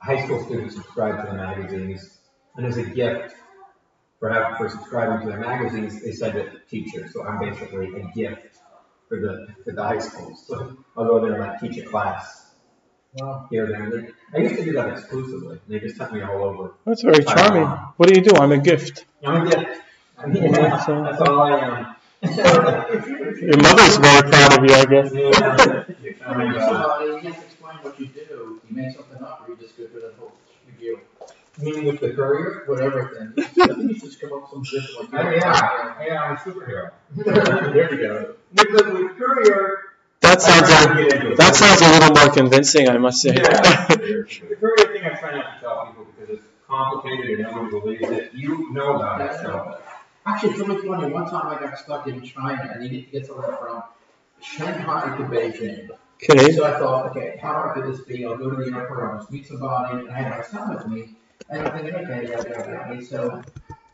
high school students subscribe to the magazines, and as a gift for subscribing to the magazines, they send it to teachers. So I'm basically a gift for the high schools. So I'll go there and like teach a class. Wow. Here and there. I used to do that exclusively. They just sent me all over. That's very charming. What do you do? I'm a gift. I'm a gift. That's all I am. Your mother's very proud of you, I guess. Yeah. You just explain what you do. You make something up, or you just go through that whole review. Meaning with the courier? Whatever thing. I think you just come up with some shit like that. Yeah, I'm a superhero. There you go. With courier. That sounds a little more convincing, I must say. Yeah. The courier thing I try not to tell people because it's complicated and nobody believes it. You know about it, so. Actually, it's really funny. One time I got stuck in China and needed to get something from Shanghai to Beijing. Okay. So I thought, okay, how hard could this be? I'll go to the airport, I'll just meet somebody, and I had my son with me. And I'm thinking, okay, yeah. So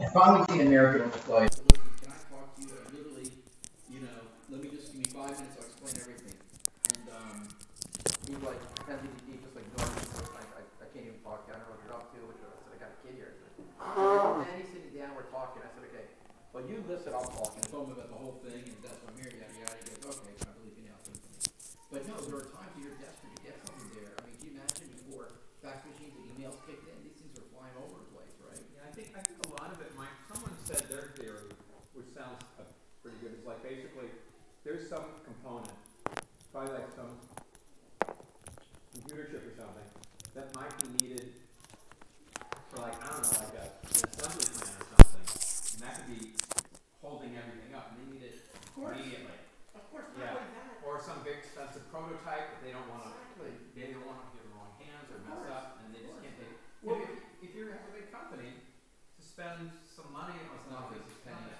I finally see an American on the flight. Listen, can I talk to you? Literally, let me just give me 5 minutes, I'll explain everything. And he was like, he just like, no, I can't even talk. I don't know what you're up to. I said, I got a kid here. And he's sitting down, we're talking. I said, okay, well, you listen, I'll talk. And I told him about the whole thing, and that's what I'm here, yada, yada. He goes, okay, I believe you now. But no, there are times you're desperate to get something there. I mean, can you imagine before fax machines and emails kicked in? These things are flying over the place, right? Yeah, I think a lot of it might. Someone said their theory, which sounds pretty good. It's like basically there's some component, probably like some computer chip or something, that might be needed for like, I don't know, like an assembly plan or something. And that could be holding everything up, and they need it immediately. Of course, yeah. Or some big expensive prototype that they don't want to get the wrong hands or mess up, and they just can't take. Well, if you have a big company, to spend some money on something, it's pennies.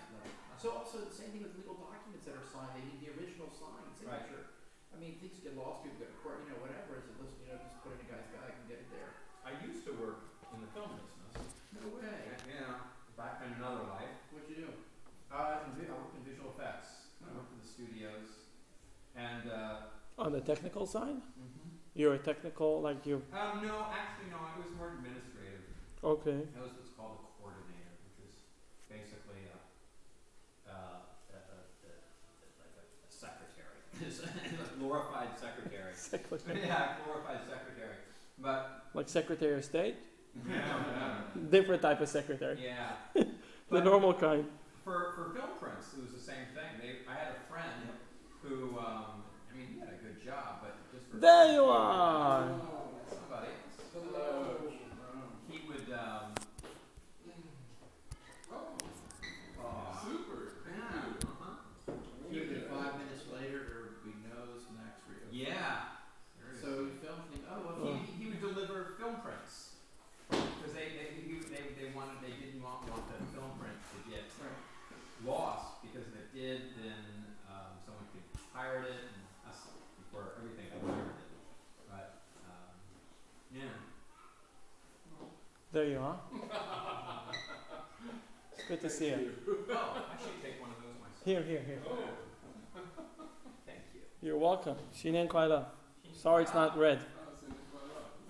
So also the same thing with legal documents that are signed. They need the original signed signature. Right. I mean, things get lost, people go to court, whatever. So listen, just put it in a guy's bag and get it there. I used to work in the film business. No way. Back in another life. What'd you do? I worked in visual effects. I worked for the studios. And on the technical side? Mm-hmm. You're a technical, like you? No, actually, no. I was more administrative. Okay. I was what's called a coordinator, which is basically like a secretary, a glorified secretary. Secretary. Yeah, glorified secretary. But like Secretary of State? Yeah. Different type of secretary. Yeah. The normal kind. For film prints, it was the same thing. I had a friend who, he had a good job, but just for there you are. Somebody. Hello. He would. Super. Yeah. He would 5 minutes later, there would be nose and X-ray. Yeah. So he filmed. He would deliver film prints because they didn't want the film print to get lost, because if it did, then someone could pirate it and us for everything I learned it. But yeah. There you are. It's good to see you. Oh, I should take one of those myself. Here. Oh. Thank you. You're welcome. Shinen Kwaila. Sorry it's not red.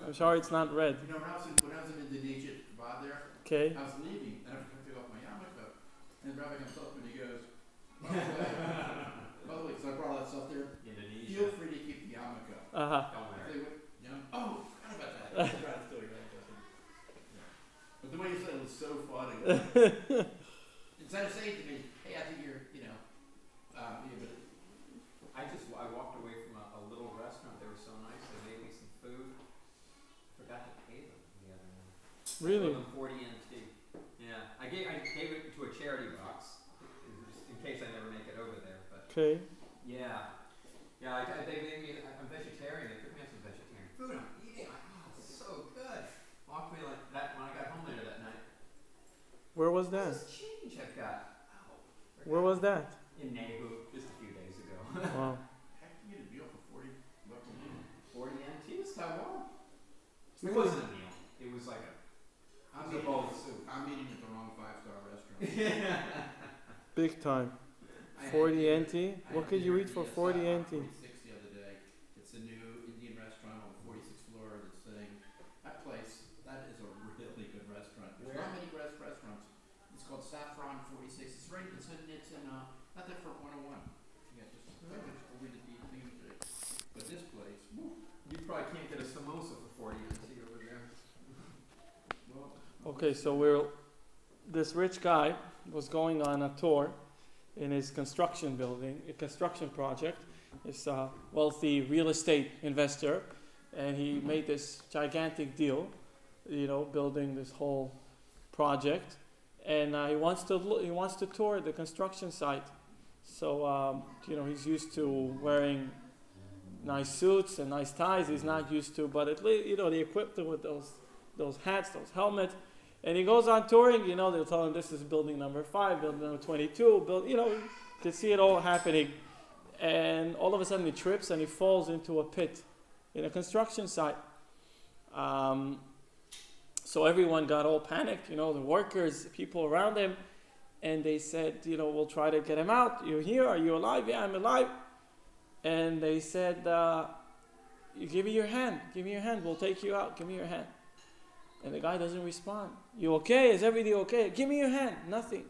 I'm sorry it's not red. When I was in Indonesia, there, okay. I was leaving, and I was going to take off my yarmulke, and the rabbi comes up and he goes, by the way, because I brought all that stuff there, Indonesia. feel free to keep the yarmulke. Don't wear it. Oh, I forgot about that. But the way you said it was so funny. Instead of saying to me, hey, I think you're, I walked away from a little restaurant. They were so nice. They made me some food. Forgot to pay them the other night. Really? 40 NT. Yeah, I gave it to a charity box in case I never make it over there. But okay. Yeah. They made me. I'm vegetarian. They took me out some vegetarian food. I'm eating. It's so good. Walked me like that when I got home later that night. Where was that? This change I've got. Where was that? In Neighbor, just a few days ago. Wow. Heck, you get a deal for $40 a meal. 40 NT was Taiwan. It wasn't a meal. It was like a bowl of soup. I'm eating at the wrong 5-star restaurant. Big time. 40 NT? What could you eat for 40 NT? 46 the other day. It's a new Indian restaurant on the 46th floor of this thing. That place different 101. Yeah, just only to be things that, but this place, woo, You probably can't get a samosa for 40 years over there. well, Okay, so this rich guy was going on a tour in his construction building, a construction project. This wealthy real estate investor, and he made this gigantic deal, building this whole project, and he wants to tour the construction site. So he's used to wearing nice suits and nice ties. He's not used to, but at least they equipped him with those hats, those helmets. And he goes on touring, they'll tell him this is building number 5, building number 22, you can see it all happening. And all of a sudden he trips and he falls into a pit in a construction site. So everyone got all panicked, the workers, people around him, and they said, we'll try to get him out. You're here, are you alive? Yeah, I'm alive. And they said, give me your hand, we'll take you out, give me your hand. And the guy doesn't respond. You okay? Is everything okay? Give me your hand. Nothing.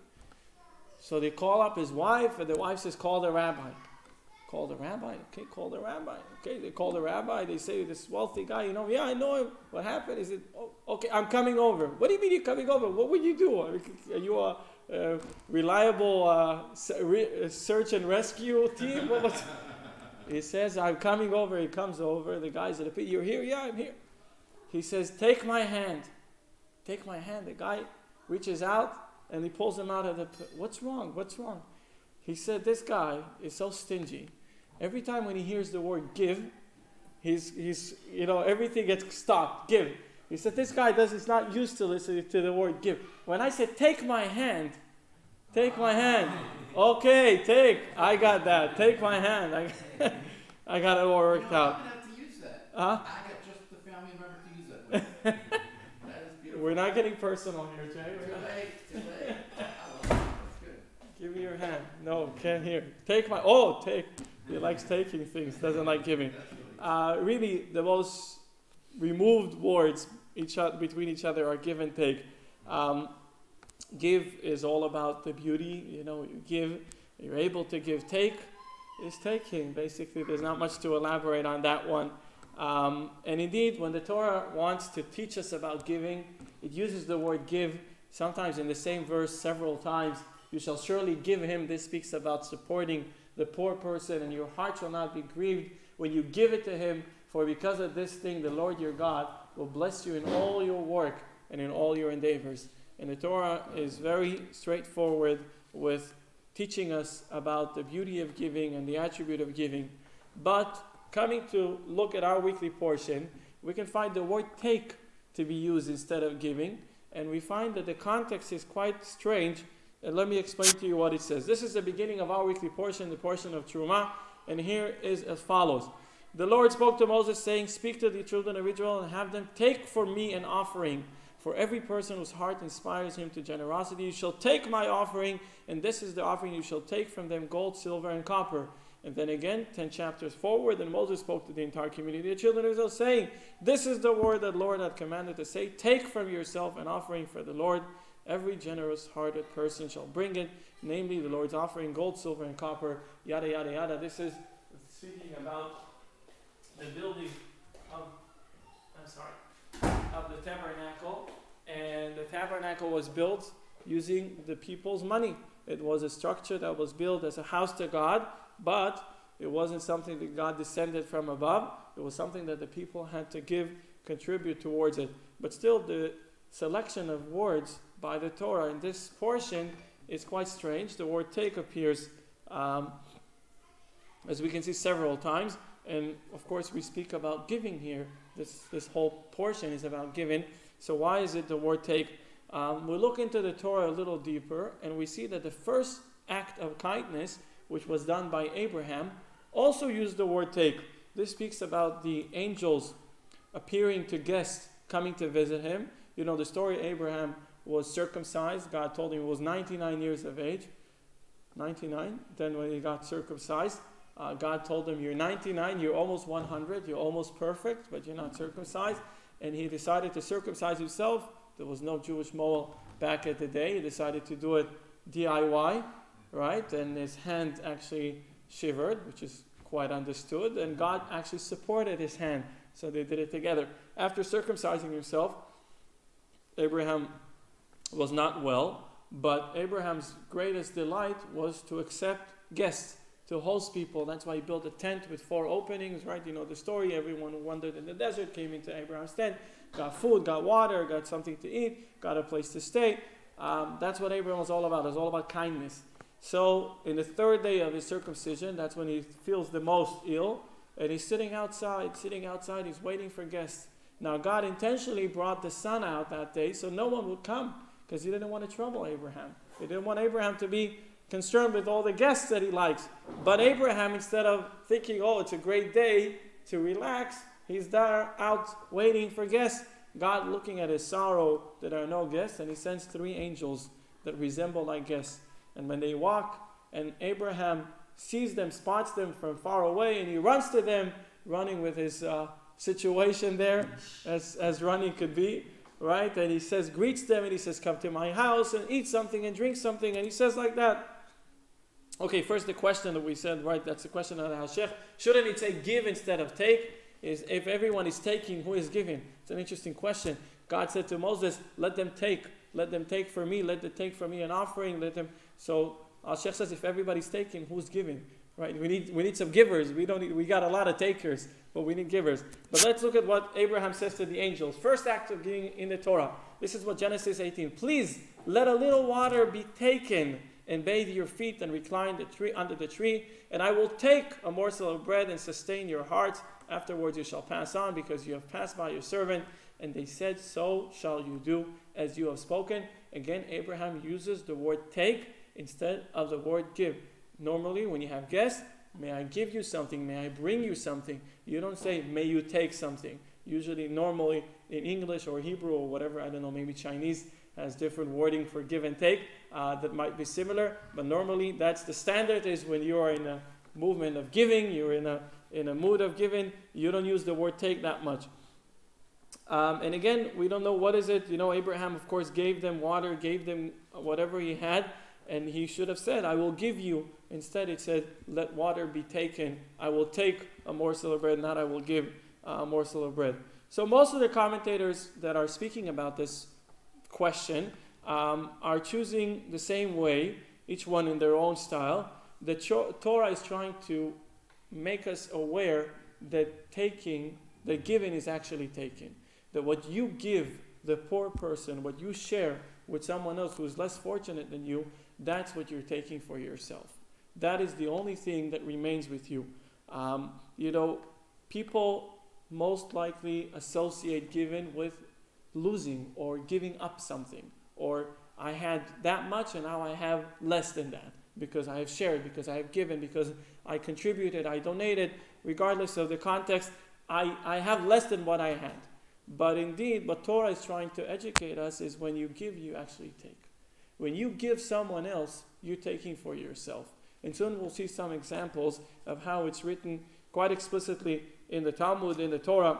So they call up his wife, and the wife says, call the rabbi. Call the rabbi. Okay, call the rabbi. Okay, they call the rabbi. They say, this wealthy guy, yeah, I know him. What happened? He said, oh, okay, I'm coming over. What do you mean you're coming over? What would you do? Are you a reliable search and rescue team? He says, I'm coming over. He comes over. The guy's at the pit. You're here? Yeah, I'm here. He says, take my hand. Take my hand. The guy reaches out and he pulls him out of the pit. What's wrong? What's wrong? He said, this guy is so stingy. Every time when he hears the word give, he's everything gets stopped. Give. He said, this guy is not used to listening to the word give. When I said, take my hand, take my hand. Okay, take. I got that. Take my hand. I got it all worked out. I'm going to have to use that. Huh? I got just the family member to use that. That is beautiful. We're not getting personal here, Jay. Too late. I love it. That's good. Give me your hand. No, can't hear. Take. He likes taking things, doesn't like giving. Really, the most removed words between each other are give and take. Give is all about the beauty. You give, you're able to give. Take is taking. Basically, there's not much to elaborate on that one. And indeed, when the Torah wants to teach us about giving, it uses the word give sometimes in the same verse several times. You shall surely give him. This speaks about supporting the poor person, and your heart shall not be grieved when you give it to him. For because of this thing, the Lord your God will bless you in all your work and in all your endeavors. And the Torah is very straightforward with teaching us about the beauty of giving and the attribute of giving. But coming to look at our weekly portion, we can find the word take to be used instead of giving. And we find that the context is quite strange. And let me explain to you what it says. This is the beginning of our weekly portion, the portion of Terumah. And here is as follows. The Lord spoke to Moses, saying, speak to the children of Israel and have them take for me an offering. For every person whose heart inspires him to generosity, you shall take my offering, and this is the offering you shall take from them, gold, silver, and copper. And then again, 10 chapters forward, and Moses spoke to the entire community of the children of Israel, saying, this is the word that the Lord had commanded to say, take from yourself an offering for the Lord. Every generous-hearted person shall bring it, namely the Lord's offering, gold, silver, and copper, yada, yada, yada. This is speaking about the building of the tabernacle. And the tabernacle was built using the people's money. It was a structure that was built as a house to God, but it wasn't something that God descended from above. It was something that the people had to contribute towards it. But still, the selection of words by the Torah in this portion is quite strange. The word take appears, as we can see, several times. And of course, we speak about giving here. This whole portion is about giving. So why is it the word take? We look into the Torah a little deeper, and we see that the first act of kindness, which was done by Abraham, also used the word take. This speaks about the angels appearing to guests coming to visit him. You know the story, Abraham was circumcised. God told him he was 99 years of age. 99. Then when he got circumcised, God told him, you're 99, you're almost 100, you're almost perfect, but you're not circumcised. And he decided to circumcise himself. There was no Jewish mohel back at the day. He decided to do it DIY. right? And his hand actually shivered, which is quite understood, and God actually supported his hand, so they did it together. After circumcising himself, Abraham was not well, but Abraham's greatest delight was to accept guests, to host people. That's why he built a tent with 4 openings, right? You know the story. Everyone who wandered in the desert came into Abraham's tent, got food, got water, got something to eat, got a place to stay. That's what Abraham was all about. It was all about kindness. So in the 3rd day of his circumcision, that's when he feels the most ill, and he's sitting outside, he's waiting for guests. Now God intentionally brought the sun out that day so no one would come, because he didn't want to trouble Abraham. He didn't want Abraham to be concerned with all the guests that he likes. But Abraham, instead of thinking, oh, it's a great day to relax, he's there out waiting for guests. God, looking at his sorrow that there are no guests, and he sends 3 angels that resemble like guests. And when they walk, and Abraham sees them, spots them from far away, and he runs to them, running with his situation there, as running could be, right? And he says, greets them, and he says, come to my house and eat something and drink something. And he says like that. Okay, first the question that we said, right, that's the question of the Hashech. Shouldn't it say give instead of take? Is if everyone is taking, who is giving? It's an interesting question. God said to Moses, let them take for me, let them take for me an offering, let them. So Hashech says, if everybody's taking, who's giving? Right? We need some givers. We got a lot of takers, but we need givers. But let's look at what Abraham says to the angels. First act of giving in the Torah. This is what Genesis 18. Please let a little water be taken and bathe your feet and recline under the tree, and I will take a morsel of bread and sustain your hearts. Afterwards you shall pass on, because you have passed by your servant. And they said, so shall you do as you have spoken. Again, Abraham uses the word take instead of the word give. Normally, when you have guests, may I give you something, may I bring you something. You don't say, may you take something. Usually, normally, in English or Hebrew or whatever, I don't know, maybe Chinese has different wording for give and take that might be similar. But normally, that's the standard, is when you are in a movement of giving, you're in a mood of giving, you don't use the word take that much. And again, we don't know what is it. You know, Abraham, of course, gave them water, gave them whatever he had, and he should have said, I will give you. Instead, it said, let water be taken. I will take a morsel of bread, not I will give a morsel of bread. So most of the commentators that are speaking about this question are choosing the same way, each one in their own style. The Torah is trying to make us aware that giving is actually taking. That what you give the poor person, what you share with someone else who is less fortunate than you, that's what you're taking for yourself. That is the only thing that remains with you. You know, people most likely associate giving with losing or giving up something. Or I had that much and now I have less than that, because I have shared, because I have given, because I contributed, I donated. Regardless of the context, I have less than what I had. But indeed, what Torah is trying to educate us is when you give, you actually take. When you give someone else, you're taking for yourself. And soon we'll see some examples of how it's written quite explicitly in the Talmud, in the Torah.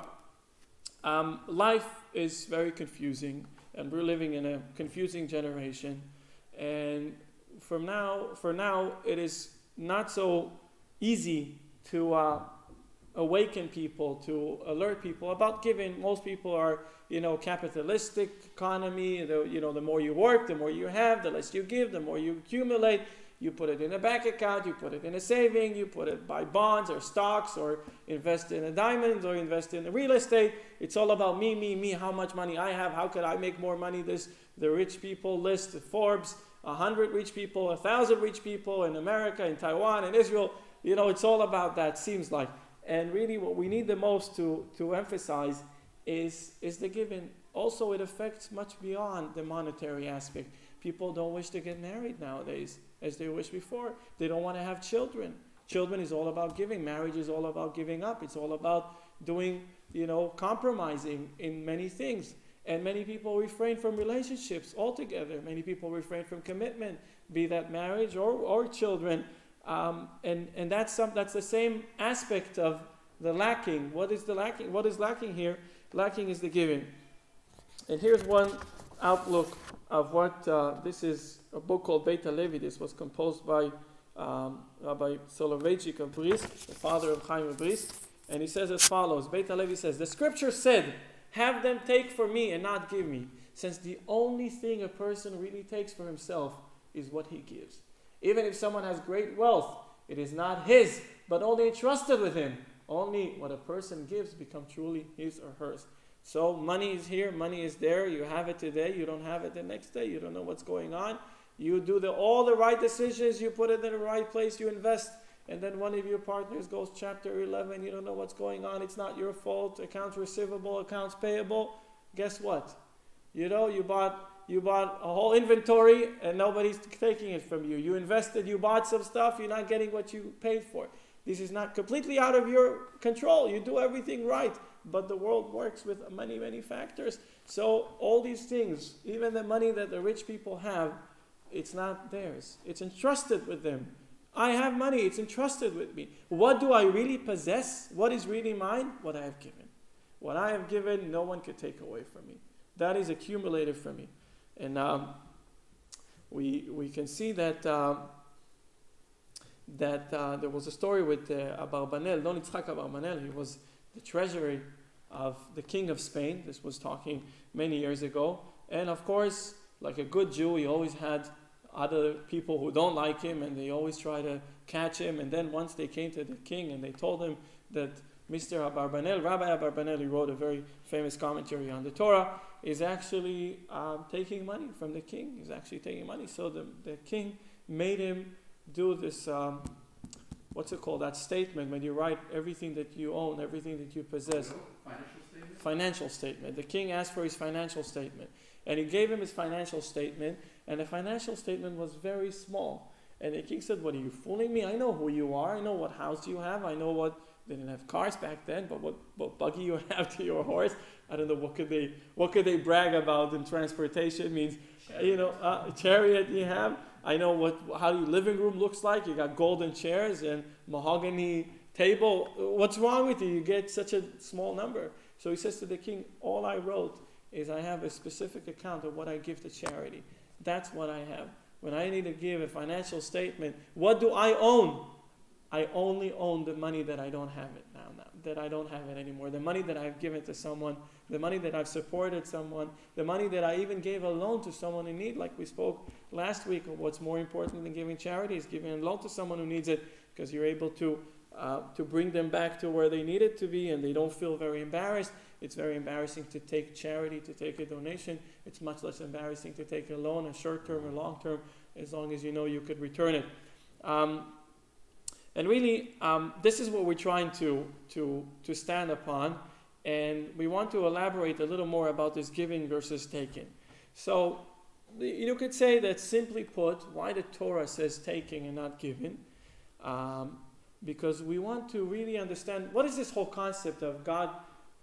Life is very confusing, and we're living in a confusing generation. And for now, it is not so easy to awaken people, to alert people about giving. Most people are, capitalistic economy. The more you work, the more you have, the less you give, the more you accumulate. You put it in a bank account, you put it in a saving, you put it buy bonds or stocks, or invest in a diamond, or invest in real estate. It's all about me, how much money I have, how could I make more money. The rich people list, Forbes, 100 rich people, 1,000 rich people in America, in Taiwan, in Israel. It's all about that, seems like. And really what we need the most to emphasize is the giving. Also, it affects much beyond the monetary aspect. People don't wish to get married nowadays as they wished before. They don't want to have children. Children is all about giving. Marriage is all about giving up. It's all about doing, compromising in many things. And many people refrain from relationships altogether. Many people refrain from commitment, be that marriage or children. And that's the same aspect of the lacking. What is the lacking? What is lacking here? Lacking is the giving. And here's one outlook what, this is a book called Beit HaLevi. This was composed by Rabbi Soloveitchik of Brisk, the father of Chaim of Brisk. And he says as follows, Beit HaLevi says, the scripture said, have them take for me and not give me, since the only thing a person really takes for himself is what he gives. Even if someone has great wealth, it is not his, but only entrusted with him. Only what a person gives becomes truly his or hers. So money is here, money is there. You have it today, you don't have it the next day. You don't know what's going on. You do all the right decisions, you put it in the right place, you invest. And then one of your partners goes chapter 11, you don't know what's going on. It's not your fault. Accounts receivable, accounts payable. Guess what? You bought a whole inventory and nobody's taking it from you. You invested, you bought some stuff, you're not getting what you paid for. This is not completely out of your control. You do everything right, but the world works with many, many factors. So all these things, even the money that the rich people have, it's not theirs. It's entrusted with them. I have money, it's entrusted with me. What do I really possess? What is really mine? What I have given. What I have given, no one could take away from me. That is accumulated from me. And we can see that there was a story with Abarbanel, Don Yitzhak Abarbanel. He was the treasury of the king of Spain. This was talking many years ago. And of course, like a good Jew, he always had other people who don't like him, and they always try to catch him. And then once they came to the king and they told him that Mr. Abarbanel, Rabbi Abarbanel, he wrote a very famous commentary on the Torah, is actually taking money from the king. He's actually taking money. So the king made him do this, what's it called, that statement when you write everything that you own, everything that you possess. Financial statement? Financial statement. The king asked for his financial statement. And he gave him his financial statement, and the financial statement was very small. And the king said, what, are you fooling me? I know who you are. I know what house you have. I know what, they didn't have cars back then, but what buggy you have to your horse. I don't know, what could they brag about in transportation? Means, chariot you have. I know how your living room looks like. You got golden chairs and mahogany table. What's wrong with you? You get such a small number. So he says to the king, all I wrote is I have a specific account of what I give to charity. That's what I have. When I need to give a financial statement, what do I own? I only own the money that I don't have it now, that I don't have it anymore. The money that I've given to someone, the money that I've supported someone, the money that I even gave a loan to someone in need, like we spoke last week. What's more important than giving charity is giving a loan to someone who needs it, because you're able to bring them back to where they need it to be, and they don't feel very embarrassed. It's very embarrassing to take charity, to take a donation. It's much less embarrassing to take a loan, a short-term or long-term, as long as you know you could return it. And really, this is what we're trying to stand upon, and we want to elaborate a little more about this giving versus taking. So you could say that, simply put, why the Torah says taking and not giving, because we want to really understand what is this whole concept of God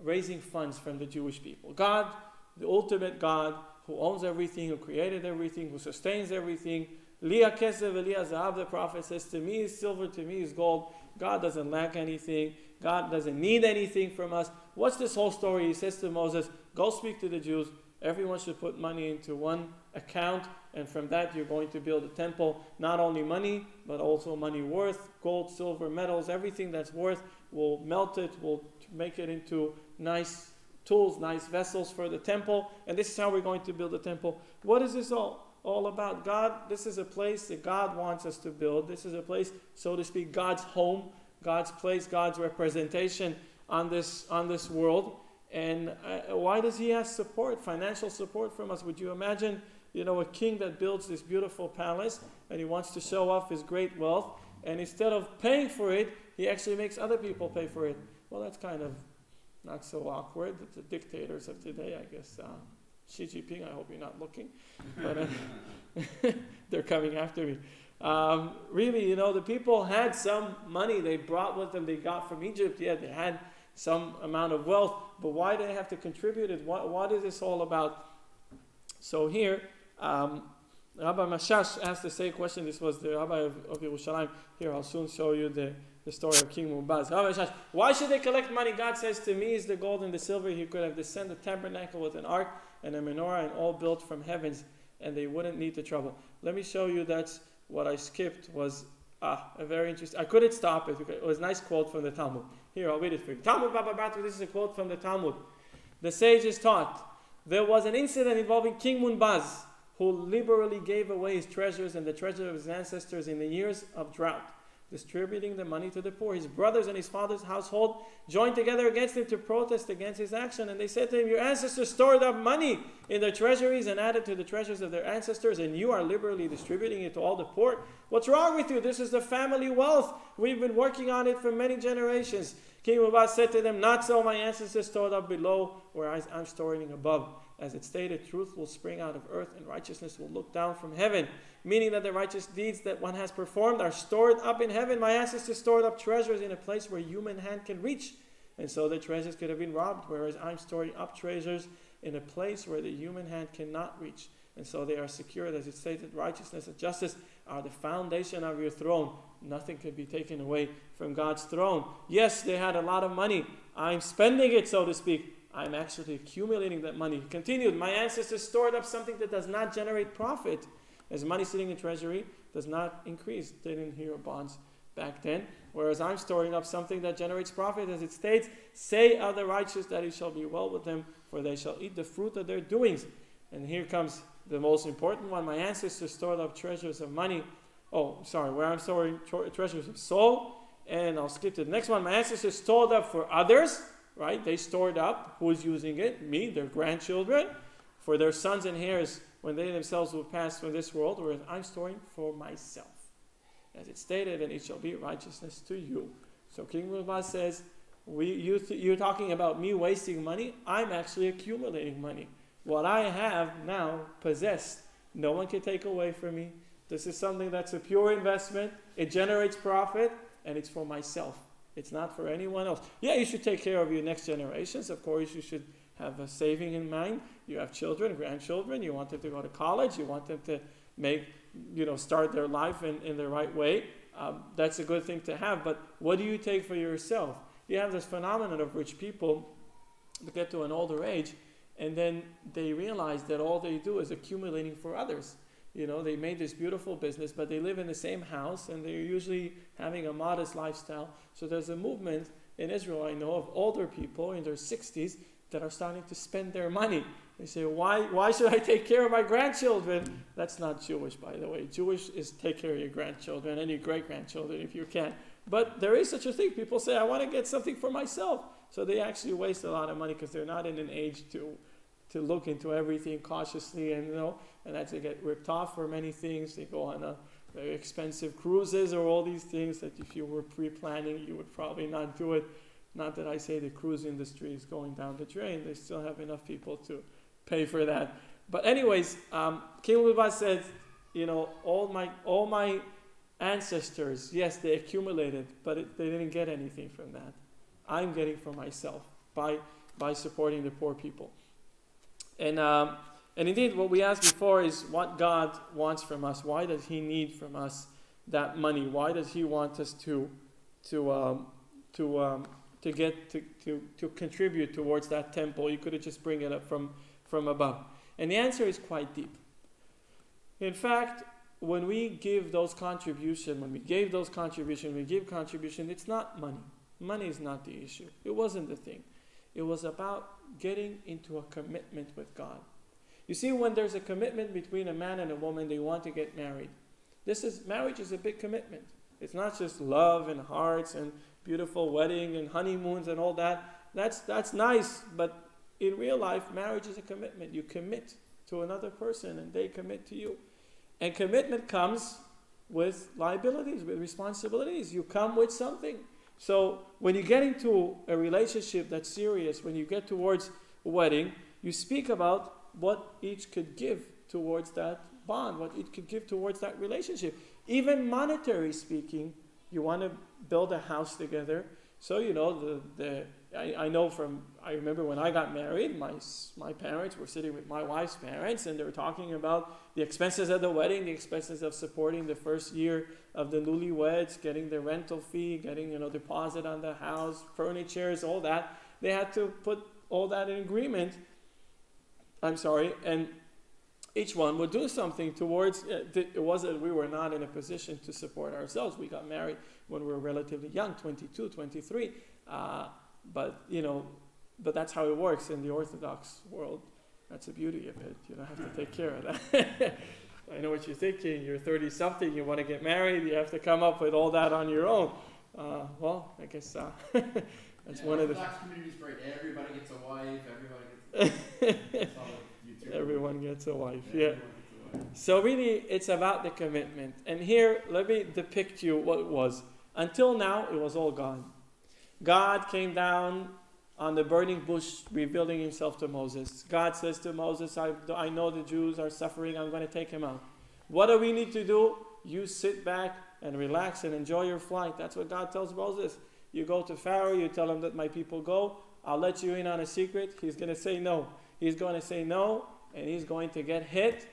raising funds from the Jewish people. God, the ultimate God, who owns everything, who created everything, who sustains everything. Liya kesev v'liya zahav, the prophet says, to me is silver, to me is gold. God doesn't lack anything. God doesn't need anything from us. What's this whole story? He says to Moses, go speak to the Jews. Everyone should put money into one account, and from that you're going to build a temple. Not only money, but also money worth, gold, silver, metals, everything that's worth. We'll melt it, we'll make it into nice tools, nice vessels for the temple, and this is how we're going to build the temple. What is this all about? God, this is a place that God wants us to build. This is a place, so to speak, God's home, God's place, God's representation on this world. And why does he ask support, financial support from us? Would you imagine, a king that builds this beautiful palace and he wants to show off his great wealth, and instead of paying for it, he actually makes other people pay for it? Well, that's kind of not so awkward. The dictators of today, I guess. Xi Jinping, I hope you're not looking. But they're coming after me. Really, the people had some money they brought with them, they got from Egypt. Yeah, they had some amount of wealth, but why do they have to contribute it? What is this all about? So here, Rabbi Mashash asked the same question. This was the Rabbi of Yerushalayim. Here, I'll soon show you the story of King Mubaz. Rabbi Mashash, why should they collect money? God says, to me is the gold and the silver. He could have descended the tabernacle with an ark and a menorah, and all built from heavens and they wouldn't need the trouble. Let me show you. That's what I skipped was a very interesting. I couldn't stop it because it was a nice quote from the Talmud. Here, I'll read it for you. Talmud Baba Batra, this is a quote from the Talmud. The sages taught, there was an incident involving King Munbaz, who liberally gave away his treasures and the treasure of his ancestors in the years of drought, distributing the money to the poor. His brothers and his father's household joined together against him to protest against his action, and they said to him, your ancestors stored up money in their treasuries and added to the treasures of their ancestors, and you are liberally distributing it to all the poor. What's wrong with you? This is the family wealth. We've been working on it for many generations. King Munbaz said to them, not so, my ancestors stored up below, whereas I'm storing above. As it stated, truth will spring out of earth and righteousness will look down from heaven. Meaning that the righteous deeds that one has performed are stored up in heaven. My ancestors stored up treasures in a place where human hand can reach. And so the treasures could have been robbed, whereas I'm storing up treasures in a place where the human hand cannot reach. And so they are secured. As it stated, righteousness and justice are the foundation of your throne. Nothing can be taken away from God's throne. Yes, they had a lot of money. I'm spending it, so to speak. I'm actually accumulating that money. He continued, my ancestors stored up something that does not generate profit. As money sitting in treasury does not increase. They didn't hear bonds back then. Whereas I'm storing up something that generates profit. As it states, say of the righteous that it shall be well with them, for they shall eat the fruit of their doings. And here comes the most important one. My ancestors stored up treasures of money. Where I'm storing treasures of soul. And I'll skip to the next one. My ancestors stored up for others. Right? They stored up. Who is using it? Me, their grandchildren. For their sons and heirs when they themselves will pass from this world. Whereas I'm storing for myself. As it stated, and it shall be righteousness to you. So King Munbaz says, you're talking about me wasting money. I'm actually accumulating money. What I have now possessed, no one can take away from me. This is something that's a pure investment. It generates profit, and it's for myself. It's not for anyone else. Yeah, you should take care of your next generations. Of course, you should have a saving in mind. You have children, grandchildren. You want them to go to college. You want them to start their life in the right way. That's a good thing to have. But what do you take for yourself? You have this phenomenon of rich people that get to an older age, and then they realize that all they do is accumulating for others. They made this beautiful business, but they live in the same house, and they're usually having a modest lifestyle. So there's a movement in Israel, I know, of older people in their 60s that are starting to spend their money. They say, why should I take care of my grandchildren? That's not Jewish, by the way. Jewish is take care of your grandchildren and your great-grandchildren if you can. But there is such a thing. People say, I want to get something for myself. So they actually waste a lot of money because they're not in an age to look into everything cautiously, and that's they get ripped off for many things. They go on very expensive cruises or all these things that if you were pre-planning, you would probably not do it. Not that I say the cruise industry is going down the drain. They still have enough people to pay for that. But anyways, King Munbaz said, all my ancestors, yes, they accumulated, but they didn't get anything from that. I'm getting for myself by supporting the poor people. And indeed, what we asked before is what God wants from us. Why does He need from us that money? Why does He want us to contribute towards that temple? You could have just bring it up from above. And the answer is quite deep. In fact, when we give those contribution, it's not money. Money is not the issue. It wasn't the thing. It was about getting into a commitment with God. You see, when there's a commitment between a man and a woman, they want to get married. Marriage is a big commitment. It's not just love and hearts and beautiful wedding and honeymoons and all that. That's nice, but in real life, marriage is a commitment. You commit to another person and they commit to you. And commitment comes with liabilities, with responsibilities. You come with something. So when you get into a relationship that's serious, when you get towards a wedding, you speak about what each could give towards that bond, what each could give towards that relationship. Even monetary speaking, you want to build a house together. So, I remember when I got married, my parents were sitting with my wife's parents, and they were talking about the expenses of the wedding, the expenses of supporting the first year of the newlyweds, getting the rental fee, getting, deposit on the house, furnitures, all that. They had to put all that in agreement. And each one would do something towards, it wasn't, we were not in a position to support ourselves. We got married when we were relatively young, 22, 23. But, you know, but that's how it works in the Orthodox world. That's the beauty of it. You don't have to take care of that. I know what you're thinking. You're 30-something, you want to get married, you have to come up with all that on your own. Well, I guess that's one of the... Orthodox community is great. Everybody gets a wife, everybody gets Everyone gets a wife, yeah. So really, it's about the commitment. And here, let me depict you what it was. Until now, it was all God. God came down on the burning bush, revealing himself to Moses. God says to Moses, I know the Jews are suffering, I'm going to take them out. What do we need to do? You sit back and relax and enjoy your flight. That's what God tells Moses. You go to Pharaoh, you tell him that my people go, I'll let you in on a secret. He's going to say no. He's going to say no, and he's going to get hit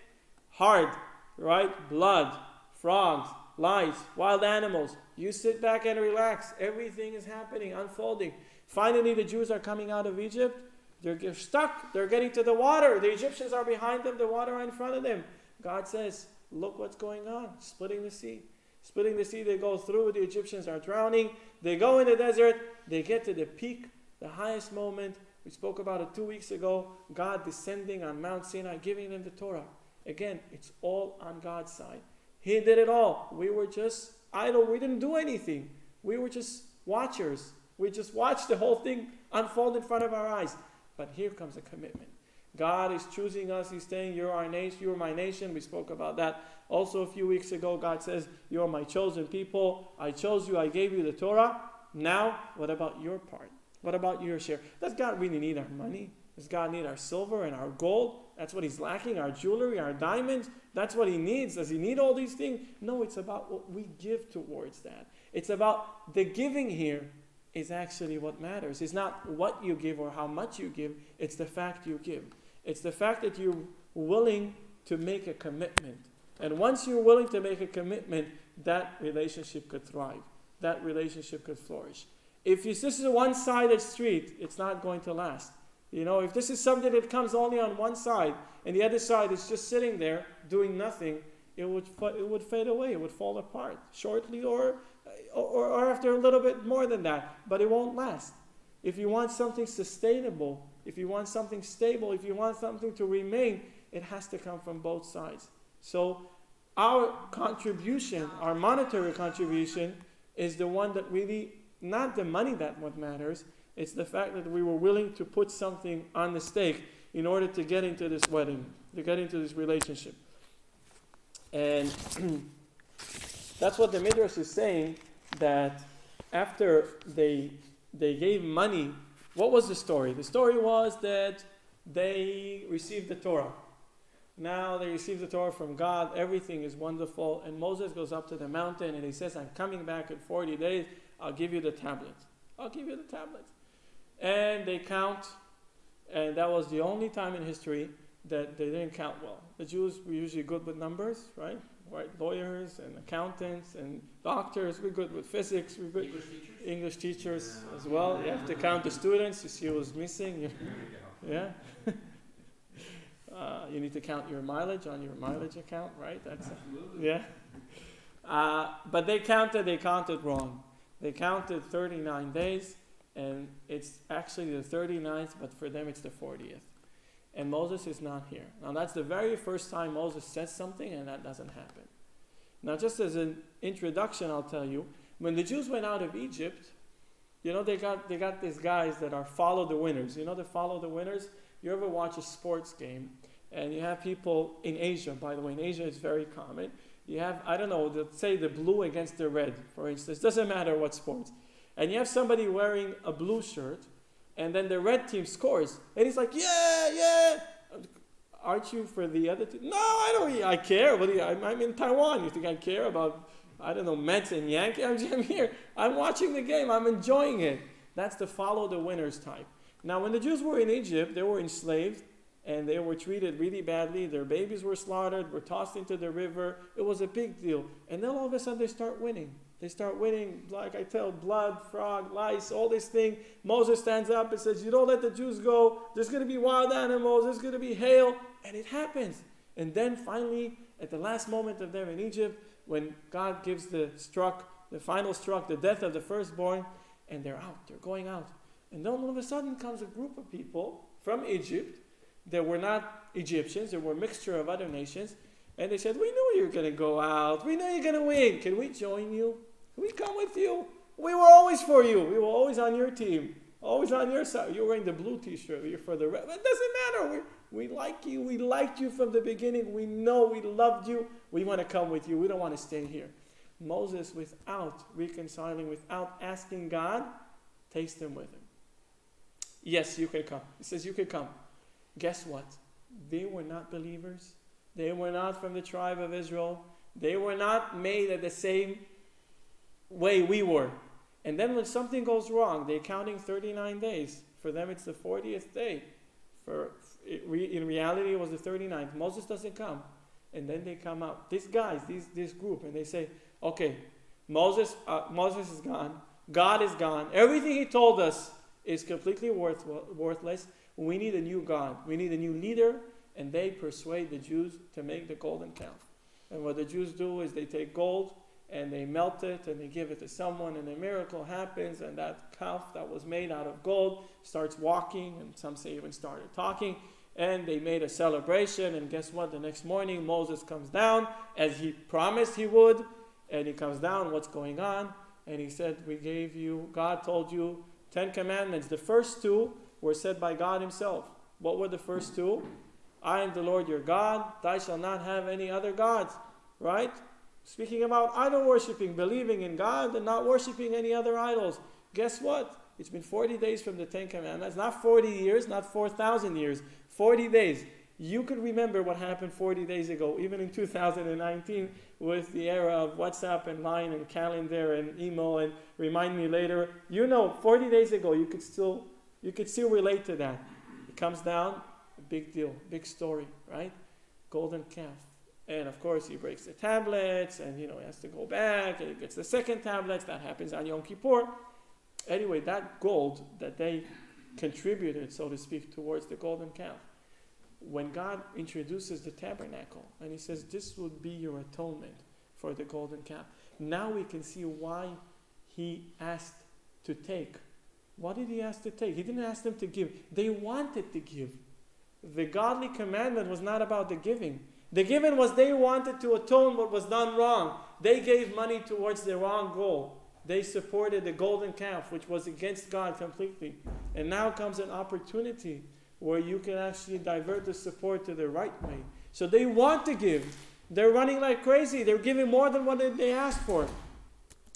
hard, right? Blood, frogs, lice, wild animals. You sit back and relax. Everything is happening, unfolding. Finally, the Jews are coming out of Egypt. They're stuck. They're getting to the water. The Egyptians are behind them. The water are in front of them. God says, look what's going on. Splitting the sea. Splitting the sea, they go through. The Egyptians are drowning. They go in the desert. They get to the peak, the highest moment. We spoke about it 2 weeks ago. God descending on Mount Sinai, giving them the Torah. Again, it's all on God's side. He did it all. We were just idle. We didn't do anything. We were just watchers. We just watched the whole thing unfold in front of our eyes. But here comes a commitment. God is choosing us. He's saying, you're our nation, you're my nation. We spoke about that also a few weeks ago. God says, you're my chosen people. I chose you. I gave you the Torah. Now, what about your part? What about your share? Does God really need our money? Does God need our silver and our gold? That's what he's lacking, our jewelry, our diamonds. That's what he needs. Does he need all these things? No, it's about what we give towards that. It's about the giving here is actually what matters. It's not what you give or how much you give. It's the fact you give. It's the fact that you're willing to make a commitment. And once you're willing to make a commitment, that relationship could thrive. That relationship could flourish. If this is a one-sided street, it's not going to last. You know, if this is something that comes only on one side and the other side is just sitting there doing nothing, it would fade away. It would fall apart shortly or after a little bit more than that. But it won't last. If you want something sustainable, if you want something stable, if you want something to remain, it has to come from both sides. So our contribution, our monetary contribution, is the one that really, not the money that what matters, it's the fact that we were willing to put something on the stake in order to get into this wedding, to get into this relationship. And that's what the Midrash is saying, that after they gave money, what was the story? The story was that they received the Torah. Now they received the Torah from God. Everything is wonderful. And Moses goes up to the mountain and he says, I'm coming back in 40 days. I'll give you the tablets. I'll give you the tablets. And they count. And that was the only time in history that they didn't count well. The Jews were usually good with numbers, right? Right, lawyers and accountants and doctors. We're good with physics. We're good. English teachers as well. You have to count the students to see who's missing. Yeah. You need to count your mileage on your mileage account, right? That's yeah. But they counted wrong. They counted 39 days, and it's actually the 39th, but for them it's the 40th. And Moses is not here. Now that's the very first time Moses says something, and that doesn't happen. Now just as an introduction, I'll tell you, when the Jews went out of Egypt, you know, they got these guys that are follow the winners. You know the follow the winners? You ever watch a sports game, and you have people in Asia, by the way, in Asia it's very common. You have, I don't know, let's say the blue against the red, for instance. Doesn't matter what sports. And you have somebody wearing a blue shirt, and then the red team scores. And he's like, yeah. Aren't you for the other team? No, I don't. I care. I'm in Taiwan. You think I care about, I don't know, Mets and Yankees? I'm here. I'm watching the game. I'm enjoying it. That's the follow the winners type. Now, when the Jews were in Egypt, they were enslaved, and they were treated really badly. Their babies were slaughtered, were tossed into the river. It was a big deal. And then all of a sudden, they start winning. They start winning, like I tell, blood, frog, lice, all this thing. Moses stands up and says, you don't let the Jews go. There's going to be wild animals. There's going to be hail. And it happens. And then finally, at the last moment of them in Egypt, when God gives the final struck, the death of the firstborn, and they're out, they're going out. And then all of a sudden comes a group of people from Egypt that were not Egyptians, they were a mixture of other nations, and they said, we knew you were going to go out, we know you're going to win, can we join you? Can we come with you? We were always for you, we were always on your team, always on your side. You're wearing the blue t-shirt, you're for the red, it doesn't matter, we like you, we liked you from the beginning, we know we loved you, we want to come with you, we don't want to stay here. Moses, without reconciling, without asking God, takes them with him. Yes, you can come. He says, you can come. Guess what? They were not believers. They were not from the tribe of Israel. They were not made at the same way we were. And then when something goes wrong, they're counting 39 days. For them, it's the 40th day. In reality, it was the 39th. Moses doesn't come. And then they come out. These guys, this group, and they say, okay, Moses is gone. God is gone. Everything he told us is completely worthless. We need a new God. We need a new leader. And they persuade the Jews to make the golden calf. And what the Jews do is they take gold and they melt it and they give it to someone, and a miracle happens, and that calf that was made out of gold starts walking, and some say even started talking. And they made a celebration, and guess what? The next morning Moses comes down as he promised he would, and he comes down, what's going on? And he said, God told you 10 commandments. The first 2 were said by God himself. What were the first 2? I am the Lord your God, thou shalt not have any other gods, right? Speaking about idol worshipping, believing in God and not worshipping any other idols. Guess what? It's been 40 days from the 10 commandments, not 40 years, not 4,000 years, 40 days. You could remember what happened 40 days ago, even in 2019, with the era of WhatsApp and Line and calendar and email and remind me later. 40 days ago, you could still relate to that. It comes down, a big deal, big story, right? Golden calf. And of course, he breaks the tablets, and he has to go back, and he gets the second tablets. That happens on Yom Kippur. Anyway, that gold that they contributed, so to speak, towards the golden calf, when God introduces the tabernacle, and he says, this would be your atonement for the golden calf. Now we can see why he asked to take. What did he ask to take? He didn't ask them to give. They wanted to give. The godly commandment was not about the giving. The giving was they wanted to atone what was done wrong. They gave money towards the wrong goal. They supported the golden calf, which was against God completely. And now comes an opportunity where you can actually divert the support to the right way. So they want to give. They're running like crazy. They're giving more than what they asked for.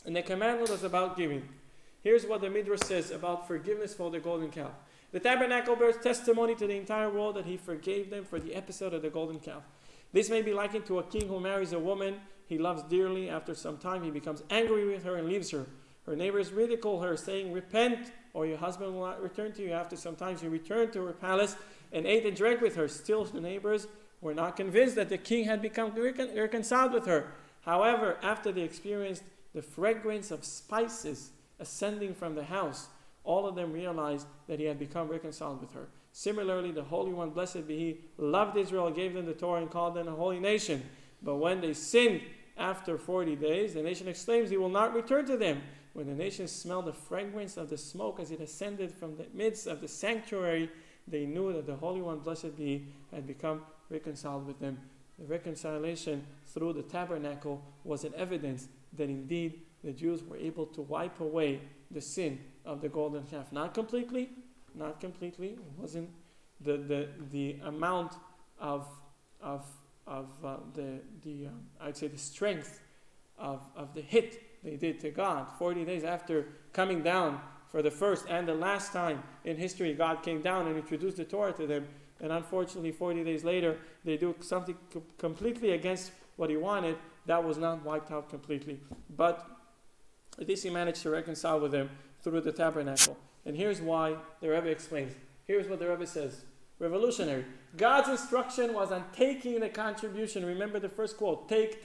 And the commandment was about giving. Here's what the Midrash says about forgiveness for the golden calf. The tabernacle bears testimony to the entire world that he forgave them for the episode of the golden calf. This may be likened to a king who marries a woman he loves dearly. After some time, he becomes angry with her and leaves her. Her neighbors ridicule her, saying, repent, or your husband will not return to you. After some time, she returned to her palace and ate and drank with her. Still, the neighbors were not convinced that the king had become reconciled with her. However, after they experienced the fragrance of spices ascending from the house, all of them realized that he had become reconciled with her. Similarly, the Holy One, blessed be He, loved Israel, gave them the Torah, and called them a holy nation. But when they sinned after 40 days, the nation exclaims, He will not return to them. When the nation smelled the fragrance of the smoke as it ascended from the midst of the sanctuary, they knew that the Holy One, blessed be He, had become reconciled with them. The reconciliation through the tabernacle was an evidence that indeed the Jews were able to wipe away the sin of the golden calf. Not completely. It wasn't the amount of I'd say the strength of the hit they did to God. 40 days after coming down for the first and the last time in history, God came down and introduced the Torah to them. And unfortunately, 40 days later, they do something completely against what He wanted. That was not wiped out completely. But at least He managed to reconcile with them through the tabernacle. And here's why the Rebbe explains. Here's what the Rebbe says. Revolutionary. God's instruction was on taking the contribution. Remember the first quote. Take.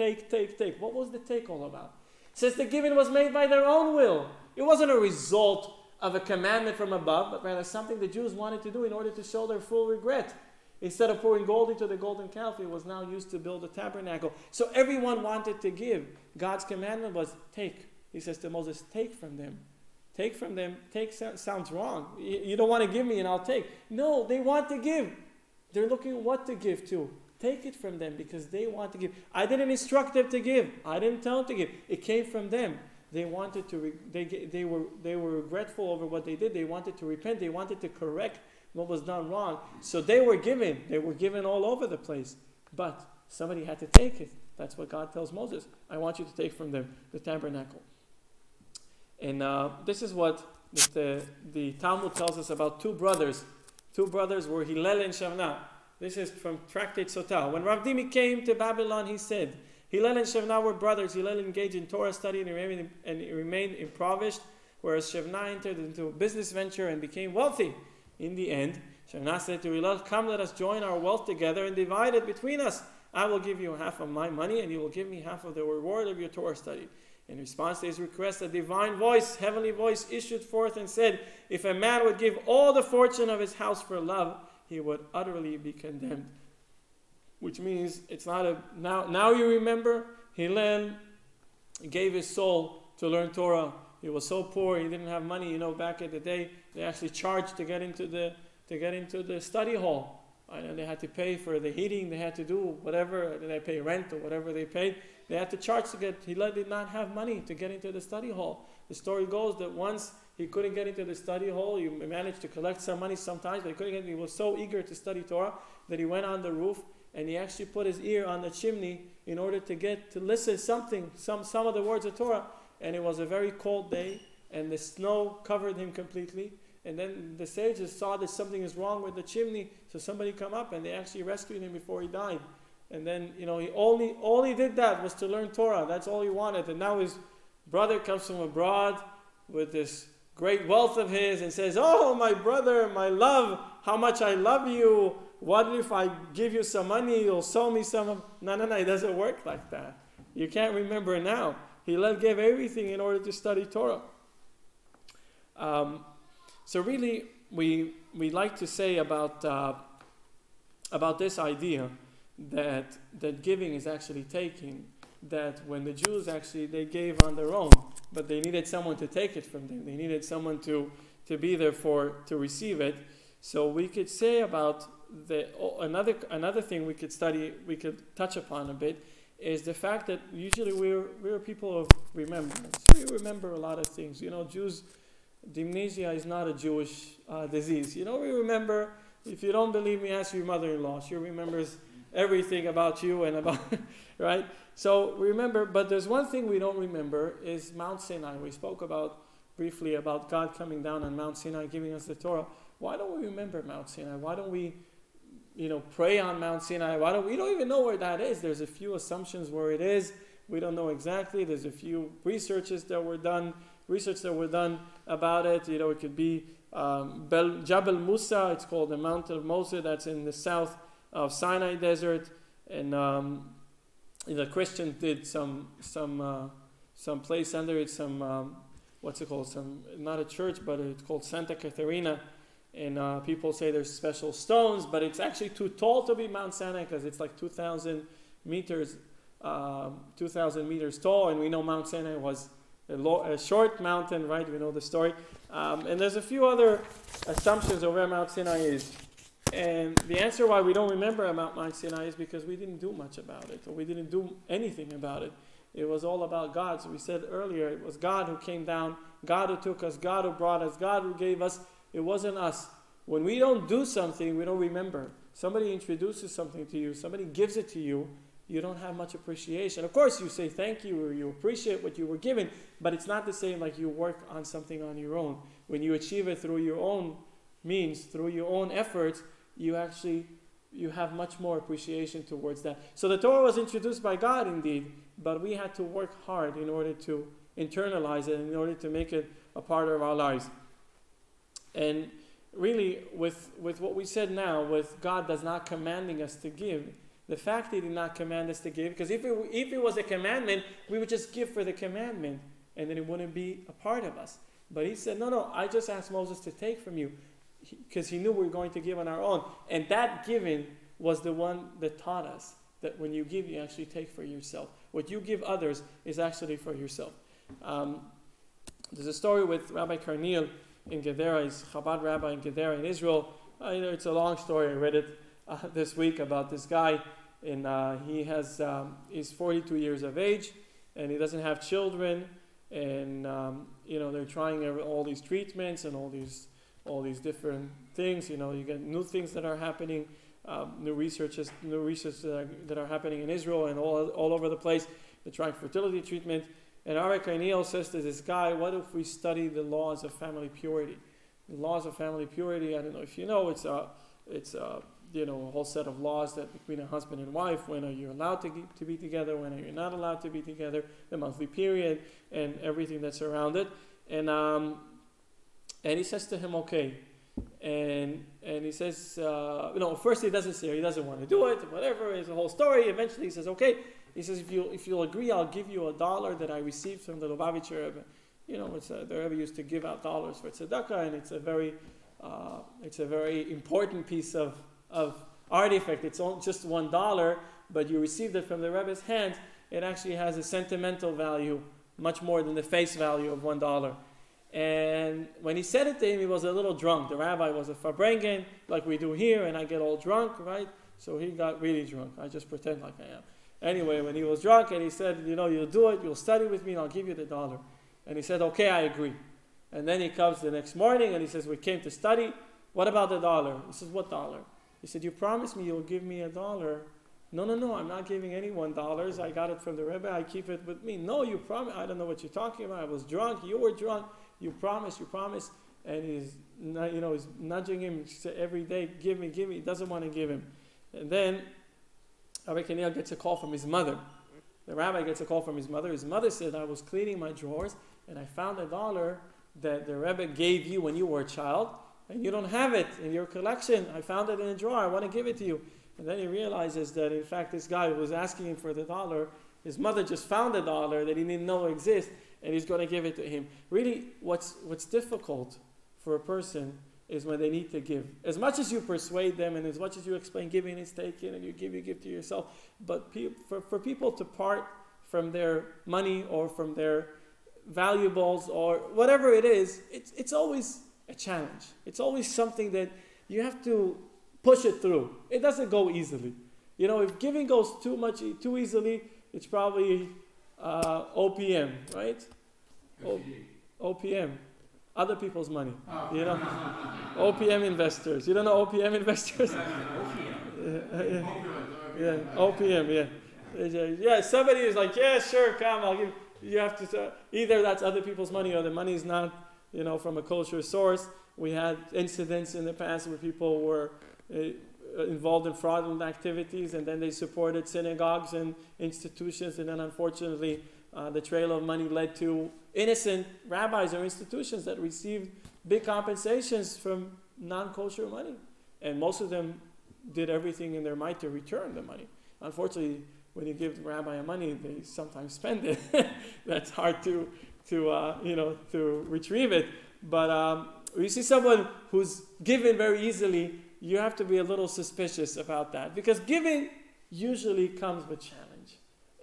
What was the take all about? It says the giving was made by their own will. It wasn't a result of a commandment from above, but rather something the Jews wanted to do in order to show their full regret. Instead of pouring gold into the golden calf, it was now used to build a tabernacle. So everyone wanted to give. God's commandment was take. He says to Moses, take from them. Take from them. Take sounds wrong. You don't want to give me and I'll take. No, they want to give. They're looking what to give to. Take it from them because they want to give. I didn't instruct them to give. I didn't tell them to give. It came from them. They wanted to. They were regretful over what they did. They wanted to repent. They wanted to correct what was done wrong. So they were given. They were given all over the place. But somebody had to take it. That's what God tells Moses. I want you to take from them the tabernacle. And this is what the Talmud tells us about two brothers. Two brothers were Hillel and Shavna. This is from Tractate Sotah. When Rav Dimi came to Babylon, he said, Hillel and Shavna were brothers. Hillel engaged in Torah study and remained impoverished, whereas Shavna entered into a business venture and became wealthy. In the end, Shavna said to Hillel, come, let us join our wealth together and divide it between us. I will give you half of my money and you will give me half of the reward of your Torah study. In response to his request, a divine voice, heavenly voice, issued forth and said, if a man would give all the fortune of his house for love, he would utterly be condemned. Which means it's not a now you remember Hillel gave his soul to learn Torah. He was so poor, he didn't have money. You know, back in the day, they actually charged to get into the study hall. And they had to pay for the heating, they had to do whatever, they pay rent or whatever they paid. They had to charge to get. Hillel did not have money to get into the study hall. The story goes that once he couldn't get into the study hall, he managed to collect some money sometimes, but he couldn't get. He was so eager to study Torah that he went on the roof and he actually put his ear on the chimney in order to listen some of the words of Torah. And it was a very cold day, and the snow covered him completely. And then the sages saw that something is wrong with the chimney, so somebody come up and they actually rescued him before he died. And then, he all he did that was to learn Torah. That's all he wanted. And now his brother comes from abroad with this great wealth of his and says, oh, my brother, my love, how much I love you. What if I give you some money, you'll sow me some? No, it doesn't work like that. You can't remember now. Hillel gave everything in order to study Torah. So really, we like to say about this idea that giving is actually taking. That when the Jews they gave on their own, but they needed someone to take it from them. They needed someone to be there to receive it. So we could say about another thing we could touch upon a bit is the fact that usually we're people of remembrance. We remember a lot of things. Jews. Dementia is not a Jewish disease. We remember, if you don't believe me, ask your mother-in-law. She remembers everything about you and about, right? So remember, but there's one thing we don't remember is Mount Sinai. We spoke briefly about God coming down on Mount Sinai, giving us the Torah. Why don't we remember Mount Sinai? Why don't we, pray on Mount Sinai? We don't even know where that is. There's a few assumptions where it is. We don't know exactly. There's a few research that were done about it. It could be Jabal Musa. It's called the Mountain of Moses. That's in the south of Sinai Desert. And the Christians did some place under it. What's it called? Not a church, but it's called Santa Caterina. And people say there's special stones, but it's actually too tall to be Mount Sinai because it's like 2,000 meters tall. And we know Mount Sinai was a short mountain, right? We know the story. And there's a few other assumptions of where Mount Sinai is. And the answer why we don't remember about Mount Sinai is because we didn't do much about it, or we didn't do anything about it. It was all about God. So we said earlier, it was God who came down, God who took us, God who brought us, God who gave us. It wasn't us. When we don't do something, we don't remember. Somebody introduces something to you, somebody gives it to you, you don't have much appreciation. Of course, you say thank you or you appreciate what you were given, but it's not the same like you work on something on your own. When you achieve it through your own means, through your own efforts, you have much more appreciation towards that. So the Torah was introduced by God indeed, but we had to work hard in order to internalize it, in order to make it a part of our lives. And really, with what we said now, with God does not commanding us to give, the fact He did not command us to give, because if it was a commandment, we would just give for the commandment, and then it wouldn't be a part of us. But He said, no, I just asked Moses to take from you. because he knew we were going to give on our own. And that giving was the one that taught us that when you give, you actually take for yourself. What you give others is actually for yourself. There's a story with Rabbi Karniel in Gedera. He's Chabad rabbi in Gedera in Israel. It's a long story. I read it this week about this guy. And he's 42 years of age, and he doesn't have children. And they're trying all these treatments and all these different things. You get new things that are happening, new research that are happening in Israel and all over the place. They're trying fertility treatment. And Rabbi Karniel says to this guy, what if we study the laws of family purity? The laws of family purity, I don't know if you know, it's a whole set of laws that between a husband and wife, when are you allowed to be together, when are you not allowed to be together, the monthly period, and everything that's around it. And he says to him, okay. And he says, first he doesn't say, he doesn't want to do it, whatever, it's a whole story. Eventually he says, okay. He says, if you'll agree, I'll give you $1 that I received from the Lubavitcher Rebbe. The Rebbe used to give out dollars for tzedakah, and it's a very important piece of artifact. It's just $1, but you received it from the Rebbe's hands. It actually has a sentimental value, much more than the face value of $1. And when he said it to him, he was a little drunk. The rabbi was a farbrengen, like we do here, and I get all drunk, right? So he got really drunk. I just pretend like I am. Anyway, when he was drunk, and he said, you'll do it, you'll study with me, and I'll give you the $1. And he said, okay, I agree. And then he comes the next morning, and he says, we came to study. What about the $1? He says, what $1? He said, you promised me you'll give me $1. No, I'm not giving anyone $. I got it from the Rebbe, I keep it with me. No, you promised. I don't know what you're talking about. I was drunk, you were drunk. You promised. And he's nudging him every day, give me. He doesn't want to give him. And then Rabbi Karniel gets a call from his mother. The rabbi gets a call from his mother. His mother said, I was cleaning my drawers, and I found $1 that the Rebbe gave you when you were a child, and you don't have it in your collection. I found it in a drawer. I want to give it to you. And then he realizes that, in fact, this guy who was asking him for the $1, his mother just found $1 that he didn't know exists, and he's going to give it to him. Really, what's difficult for a person is when they need to give. As much as you persuade them, and as much as you explain giving is taken, and you give to yourself, but for people to part from their money or from their valuables or whatever it is, it's always a challenge. It's always something that you have to push it through. It doesn't go easily. If giving goes too easily, it's probably OPM, right? OPM. Other people's money. OPM investors. You don't know OPM investors? OPM, yeah. Somebody is like, yeah, sure, come, I'll give. You have to, either that's other people's money or the money is not, from a kosher source. We had incidents in the past where people were involved in fraudulent activities, and then they supported synagogues and institutions, and then unfortunately the trail of money led to innocent rabbis or institutions that received big compensations from non-kosher money. And most of them did everything in their might to return the money. Unfortunately, when you give the rabbi money, they sometimes spend it. That's hard to retrieve it. But you see someone who's given very easily, you have to be a little suspicious about that, because giving usually comes with challenge.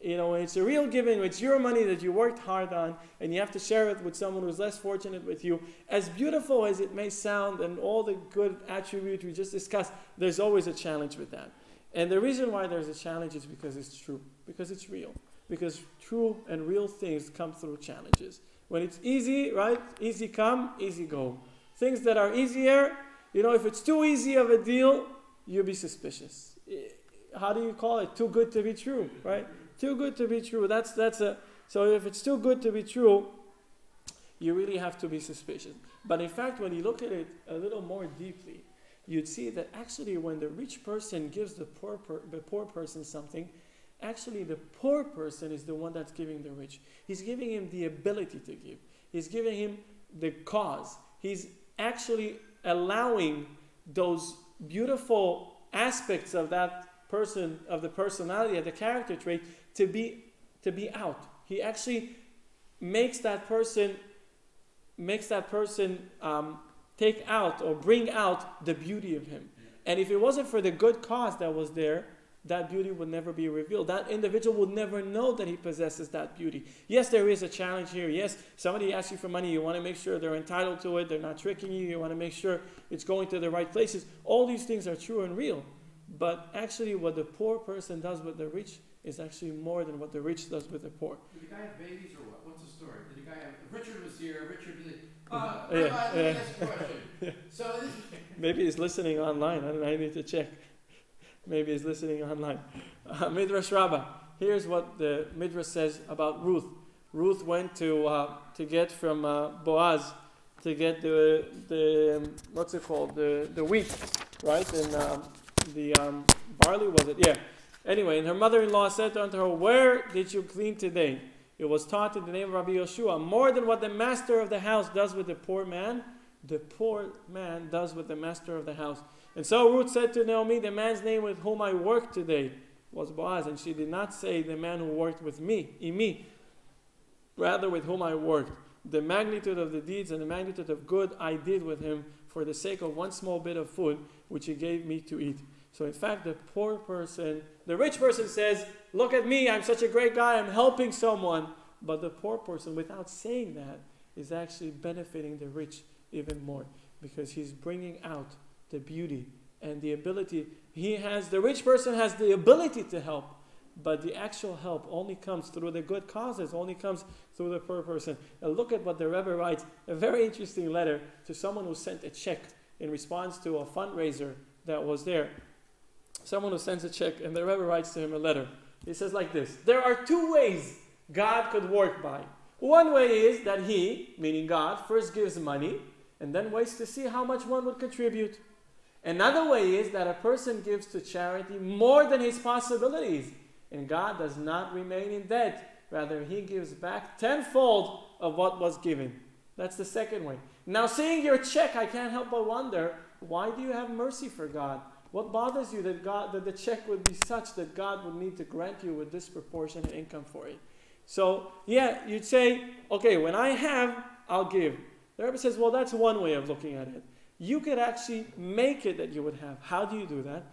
When it's a real giving, it's your money that you worked hard on, and you have to share it with someone who's less fortunate with you. As beautiful as it may sound, and all the good attributes we just discussed, there's always a challenge with that. And the reason why there's a challenge is because it's true, because it's real, because true and real things come through challenges. When it's easy, right? Easy come, easy go. Things that are easier, if it's too easy of a deal, you'll be suspicious. How do you call it? Too good to be true, right? Too good to be true. So if it's too good to be true, you really have to be suspicious. But in fact, when you look at it a little more deeply, you'd see that actually when the rich person gives the poor person something, actually the poor person is the one that's giving the rich. He's giving him the ability to give. He's giving him the cause. He's actually allowing those beautiful aspects of that person, of the personality, of the character trait, to be out. He actually makes that person take out or bring out the beauty of him. And if it wasn't for the good cause that was there, that beauty would never be revealed. That individual would never know that he possesses that beauty. Yes, there is a challenge here. Yes, somebody asks you for money. You want to make sure they're entitled to it. They're not tricking you. You want to make sure it's going to the right places. All these things are true and real. But actually what the poor person does with the rich is actually more than what the rich does with the poor. Did the guy have babies or what? What's the story? Did the guy have... Richard was here. Richard was... Yeah. Let me ask a question. Yeah. So this... Maybe he's listening online. I don't know. I need to check. Maybe he's listening online. Midrash Rabbah. Here's what the Midrash says about Ruth. Ruth went to get from Boaz to get the what's it called, the wheat, right? And the barley, was it? Yeah. Anyway, and her mother-in-law said unto her, "Where did you glean today?" It was taught in the name of Rabbi Yoshua. More than what the master of the house does with the poor man, the poor man does with the master of the house. And so Ruth said to Naomi, "The man's name with whom I worked today was Boaz." And she did not say the man who worked with me, Imi, rather with whom I worked. The magnitude of the deeds and the magnitude of good I did with him for the sake of one small bit of food which he gave me to eat. So in fact, the poor person, the rich person says, "Look at me, I'm such a great guy, I'm helping someone." But the poor person, without saying that, is actually benefiting the rich even more, because he's bringing out the beauty and the ability. The rich person has the ability to help, but the actual help only comes through the good causes, only comes through the poor person. And look at what the Rebbe writes, a very interesting letter to someone who sent a check in response to a fundraiser that was there. Someone who sends a check, and the Rebbe writes to him a letter. He says like this: there are two ways God could work by. One way is that he, meaning God, first gives money and then waits to see how much one would contribute. Another way is that a person gives to charity more than his possibilities, and God does not remain in debt. Rather, he gives back tenfold of what was given. That's the second way. Now, seeing your check, I can't help but wonder, why do you have mercy for God? What bothers you that the check would be such that God would need to grant you with disproportionate income for it? So, yeah, you'd say, okay, when I have, I'll give. The Rebbe says, well, that's one way of looking at it. You could actually make it that you would have. How do you do that?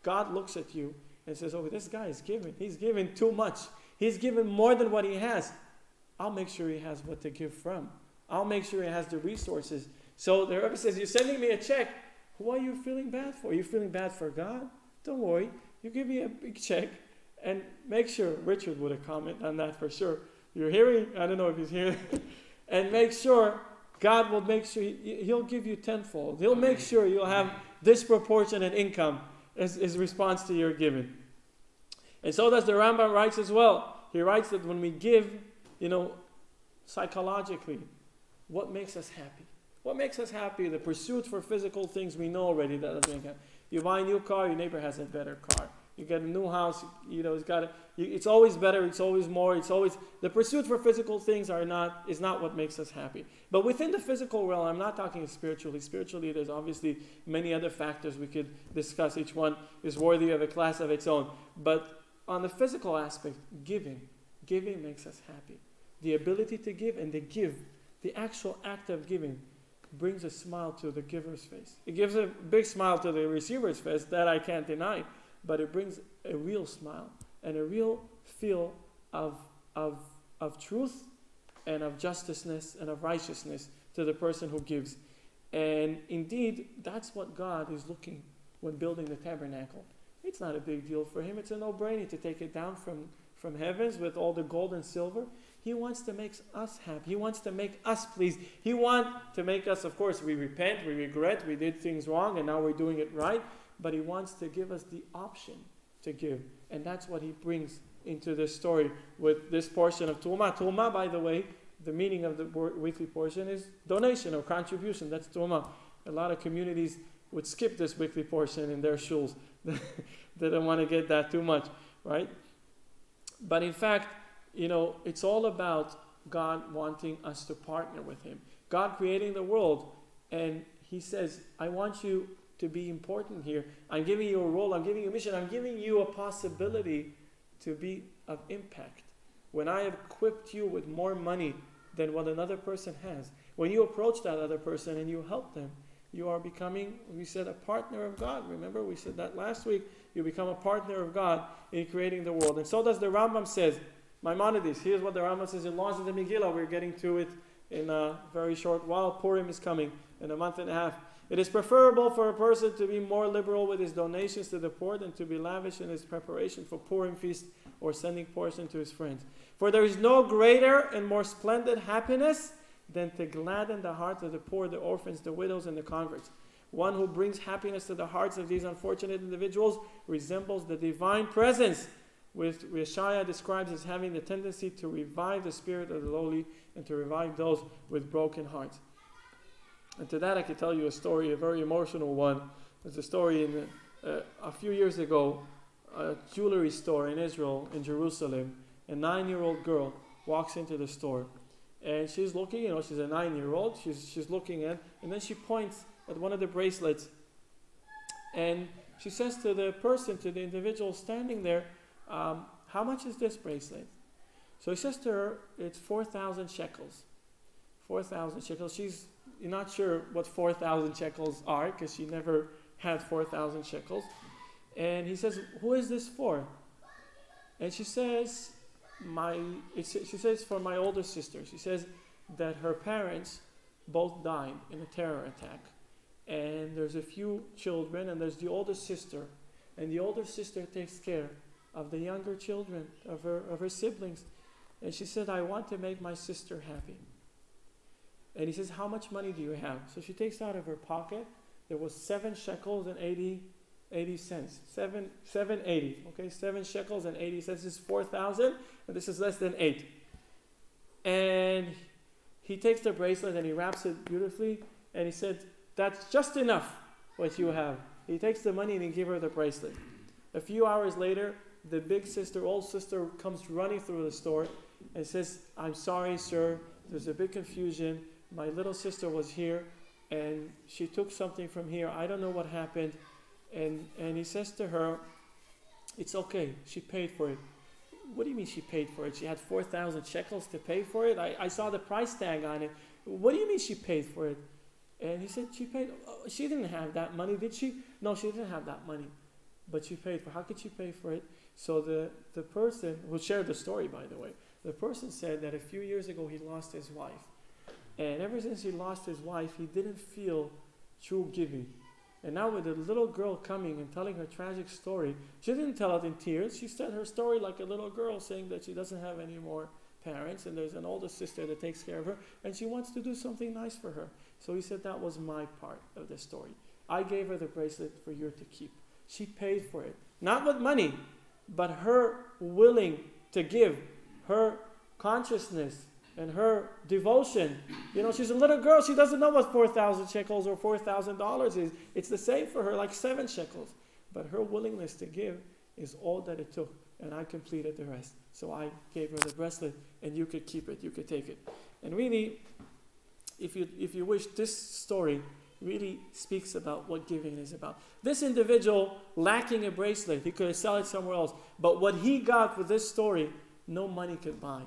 God looks at you and says, oh, this guy is giving. He's giving too much. He's given more than what he has. I'll make sure he has what to give from. I'll make sure he has the resources. So the Rebbe says, you're sending me a check. Who are you feeling bad for? Are you feeling bad for God? Don't worry. You give me a big check and make sure, Richard would have commented on that for sure. You're hearing, I don't know if he's hearing, and make sure God will make sure he'll give you tenfold. He'll make sure you'll have disproportionate income as response to your giving. And so does the Rambam writes as well. He writes that when we give, psychologically, what makes us happy? What makes us happy? The pursuit for physical things we know already that doesn't make us happy. You buy a new car, your neighbor has a better car. You get a new house, it's always better, it's always more, the pursuit for physical things is not what makes us happy. But within the physical realm, I'm not talking spiritually. Spiritually, there's obviously many other factors we could discuss. Each one is worthy of a class of its own. But on the physical aspect, giving makes us happy. The ability to give and the actual act of giving brings a smile to the giver's face. It gives a big smile to the receiver's face, that I can't deny. But it brings a real smile and a real feel of truth and of justiceness and of righteousness to the person who gives. And indeed, that's what God is looking when building the tabernacle. It's not a big deal for him. It's a no-brainer to take it down from heavens with all the gold and silver. He wants to make us happy. He wants to make us pleased. He wants to make us, of course, we repent, we regret, we did things wrong, and now we're doing it right. But he wants to give us the option to give. And that's what he brings into this story with this portion of Terumah. Terumah, by the way, the meaning of the weekly portion is donation or contribution. That's Terumah. A lot of communities would skip this weekly portion in their shuls. They don't want to get that too much, right? But in fact, it's all about God wanting us to partner with him. God creating the world, and he says, I want you to be important here. I'm giving you a role, I'm giving you a mission, I'm giving you a possibility to be of impact. When I have equipped you with more money than what another person has, when you approach that other person and you help them, you are becoming, we said, a partner of God. Remember, we said that last week. You become a partner of God in creating the world. And so does the Rambam says, Maimonides. Here's what the Rambam says in Laws of the Megillah. We're getting to it in a very short while. Purim is coming in a month and a half. It is preferable for a person to be more liberal with his donations to the poor than to be lavish in his preparation for Purim feast or sending portion to his friends. For there is no greater and more splendid happiness than to gladden the hearts of the poor, the orphans, the widows, and the converts. One who brings happiness to the hearts of these unfortunate individuals resembles the divine presence, which Yeshaya describes as having the tendency to revive the spirit of the lowly and to revive those with broken hearts. And to that I can tell you a story, a very emotional one. There's a story in a few years ago, a jewelry store in Israel, in Jerusalem. A 9-year-old girl walks into the store, and she's looking. She's a 9-year-old. She's looking at, and then she points at one of the bracelets, and she says to the person, to the individual standing there, "How much is this bracelet?" So he says to her, "It's 4,000 shekels." 4,000 shekels. She's not sure what 4,000 shekels are because she never had 4,000 shekels. And he says, "Who is this for?" And she says, she says, "For my older sister." She says that her parents both died in a terror attack. And there's a few children, and there's the older sister. And the older sister takes care of the younger children, of her siblings. And she said, "I want to make my sister happy." And he says, "How much money do you have?" So she takes out of her pocket, there was 7 shekels and 80 cents. 780. Okay, 7 shekels and 80 cents. This is 4,000, and this is less than 8. And he takes the bracelet and he wraps it beautifully, and he said, "That's just enough what you have." He takes the money and he gives her the bracelet. A few hours later, the big sister, old sister, comes running through the store and says, "I'm sorry, sir. There's a big confusion. My little sister was here, and she took something from here. I don't know what happened." And he says to her, "It's okay. She paid for it." "What do you mean she paid for it? She had 4,000 shekels to pay for it? I saw the price tag on it. What do you mean she paid for it?" And he said, "She paid." "Oh, she didn't have that money, did she?" "No, she didn't have that money. But she paid for it." "How could she pay for it?" So the person who shared the story, by the way, the person said that a few years ago he lost his wife. And ever since he lost his wife, he didn't feel true giving. And now with the little girl coming and telling her tragic story, she didn't tell it in tears. She said her story like a little girl, saying that she doesn't have any more parents, and there's an older sister that takes care of her, and she wants to do something nice for her. So he said, "That was my part of the story. I gave her the bracelet for you to keep. She paid for it. Not with money, but her willing to give, her consciousness and her devotion." She's a little girl. She doesn't know what 4,000 shekels or $4,000 is. It's the same for her, like 7 shekels. But her willingness to give is all that it took. And I completed the rest. So I gave her the bracelet, and you could keep it. You could take it. And really, if you wish, this story really speaks about what giving is about. This individual lacking a bracelet, he could have sold it somewhere else. But what he got with this story, no money could buy.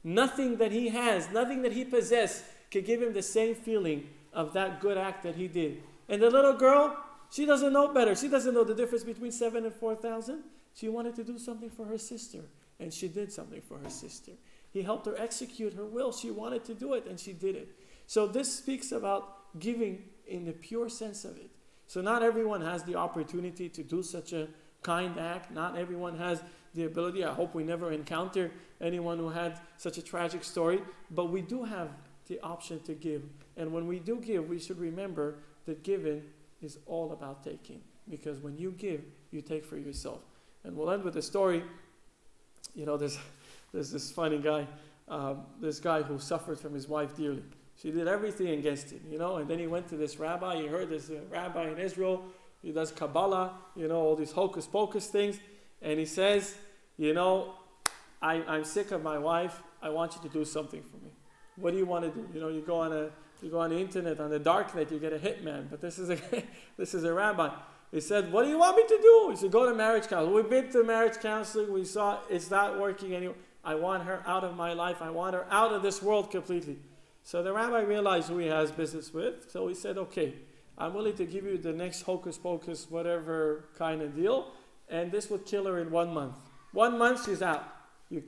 Nothing that he has, nothing that he possessed could give him the same feeling of that good act that he did. And the little girl, she doesn't know better. She doesn't know the difference between 7 and 4,000. She wanted to do something for her sister, and she did something for her sister. He helped her execute her will. She wanted to do it, and she did it. So this speaks about giving in the pure sense of it. So not everyone has the opportunity to do such a kind act. Not everyone has the ability. I hope we never encounter anyone who had such a tragic story. But we do have the option to give. And when we do give, we should remember that giving is all about taking. Because when you give, you take for yourself. And we'll end with a story. There's this funny guy. This guy who suffered from his wife dearly. She did everything against him, and then he went to this rabbi. He heard this rabbi in Israel. He does Kabbalah, all these hocus pocus things. And he says, I'm sick of my wife. I want you to do something for me. What do you want to do? You go on the internet, on the darknet, you get a hitman. But this is a rabbi. He said, "What do you want me to do?" He said, "Go to marriage counseling." We've been to marriage counseling. We saw it's not working anymore. I want her out of my life. I want her out of this world completely. So the rabbi realized who he has business with. So he said, "Okay, I'm willing to give you the next hocus pocus, whatever kind of deal, and this would kill her in 1 month. 1 month, she's out. You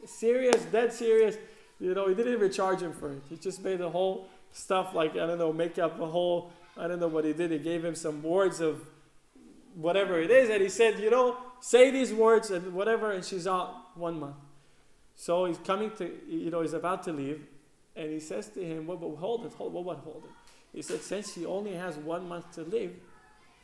serious, dead serious. You know, he didn't even charge him for it. He just made the whole stuff like, I don't know, make up a whole, I don't know what he did. He gave him some words of whatever it is, and he said, you know, say these words and whatever, and she's out 1 month. So he's coming to, you know, he's about to leave, and he says to him, well, hold it. He said, since she only has 1 month to live,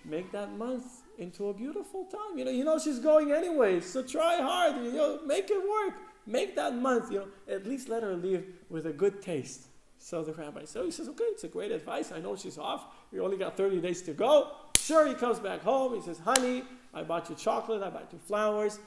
make that month into a beautiful time. You know she's going anyway, so try hard, you know, make it work. Make that month, you know, at least let her leave with a good taste. So the rabbi said, he says, okay, it's a great advice. I know she's off. We only got 30 days to go. Sure, he comes back home. He says, honey, I bought you chocolate. I bought you flowers.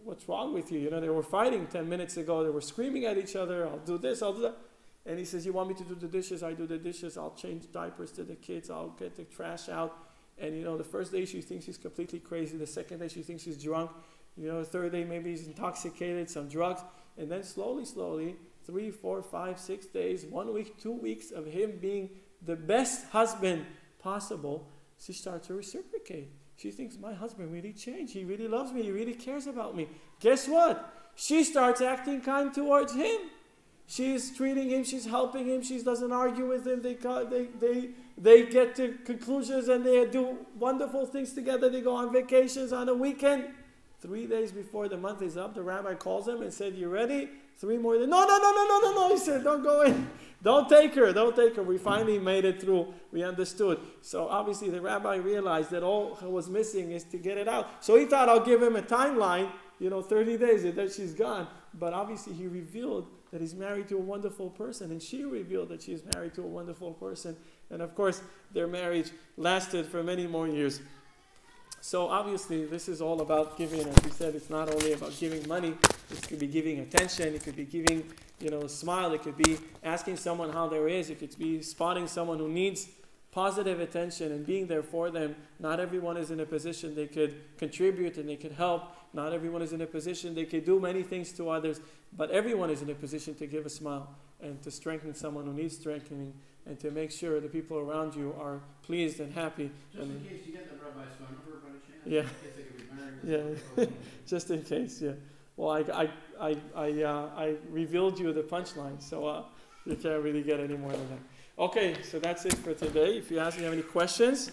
What's wrong with you? You know, they were fighting 10 minutes ago. They were screaming at each other. I'll do this, I'll do that. And he says, you want me to do the dishes? I do the dishes. I'll change diapers to the kids. I'll get the trash out. And, you know, the first day she thinks she's completely crazy. The second day she thinks she's drunk. You know, the third day maybe he's intoxicated, some drugs. And then slowly, 3, 4, 5, 6 days, 1 week, 2 weeks of him being the best husband possible, she starts to reciprocate. She thinks, my husband really changed. He really loves me. He really cares about me. Guess what? She starts acting kind towards him. She's treating him. She's helping him. She doesn't argue with him. They get to conclusions and they do wonderful things together. They go on vacations on a weekend. 3 days before the month is up, the rabbi calls him and said, you ready? 3 more days. No. He said, don't go in. Don't take her. We finally made it through. We understood. So obviously the rabbi realized that all he was missing is to get it out. So he thought, I'll give him a timeline, 30 days, and then she's gone. But obviously he revealed that he's married to a wonderful person, and she revealed that she's married to a wonderful person. And of course, their marriage lasted for many more years. So obviously, this is all about giving. As we said, it's not only about giving money. It could be giving attention. It could be giving, a smile. It could be asking someone how there is. It could be spotting someone who needs positive attention and being there for them. Not everyone is in a position they could contribute and they could help. Not everyone is in a position they could do many things to others. But everyone is in a position to give a smile and to strengthen someone who needs strengthening and to make sure the people around you are pleased and happy. Just in case you get the rabbi's phone number by chance. Yeah. In case they could be married. Yeah. Just in case. Yeah. Well, I revealed you the punchline, so you can't really get any more than that. Okay, so that's it for today. If you have any questions.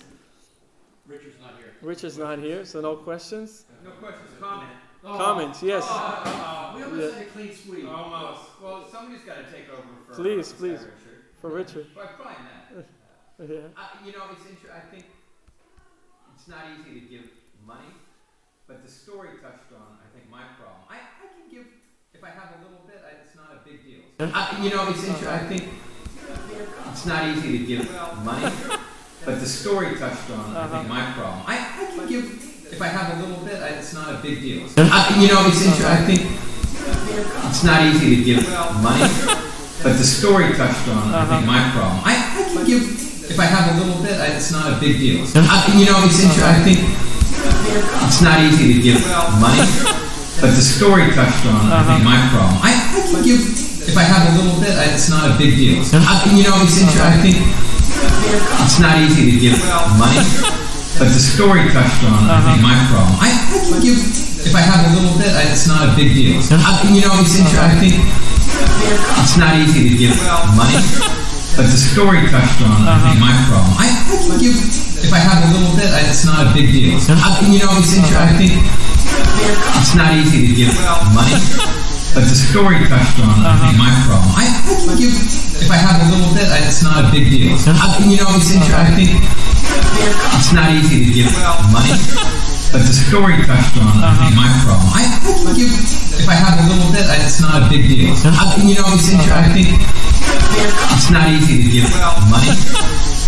Richard's not here. Richard's not here, so no questions. No questions. Comment. Comments, yes. We almost had a clean sweep. Almost. Well, somebody's got to take over for. Please. Richard. For Richard. But probably not. Yeah. It's interesting. I think it's not easy to give money, but the story touched on, I think, my problem. I can give, if I have a little bit, it's not a big deal. It's interesting. I think it's not easy to give money, but the story touched on, I think, my problem. I can give, if I have a little bit, it's not a big deal. It's interesting. I think it's not easy to give money, but the story touched on, I think, my problem. I can give, if I have a little bit, it's not a big deal. It's interesting. I think it's not easy to give money, but the story touched on, I think, my problem. I can give, if I have a little bit, it's not a big deal. It's interesting. I think it's not easy to give money, but the story touched on, I think, my problem. I can give, if I have a little bit, it's not a big deal. It's interesting. I think it's not easy to give money, but the story touched on, I think, my problem. I can give, if I have a little bit, it's not a big deal. It's interesting. I think it's not easy to give money, but the story touched on, I think, my problem. I can give, if I have a little bit, it's not a big deal. It's interesting. I think it's not easy to give money, but the story touched on, I think, my problem. I can give, if I have a little bit, it's not a big deal. It's interesting. I think it's not easy to give money,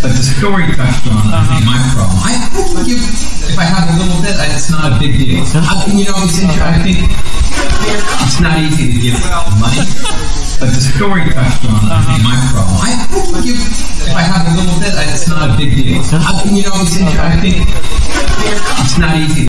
but the story touched on, I think, my problem. I can give, if I have a little bit, it's not a big deal. It's interesting. I think it's not easy to give money, but the story touched on, I think, my problem. I can give, if I have a little bit, it's not a big deal. It's interesting. I think it's not easy.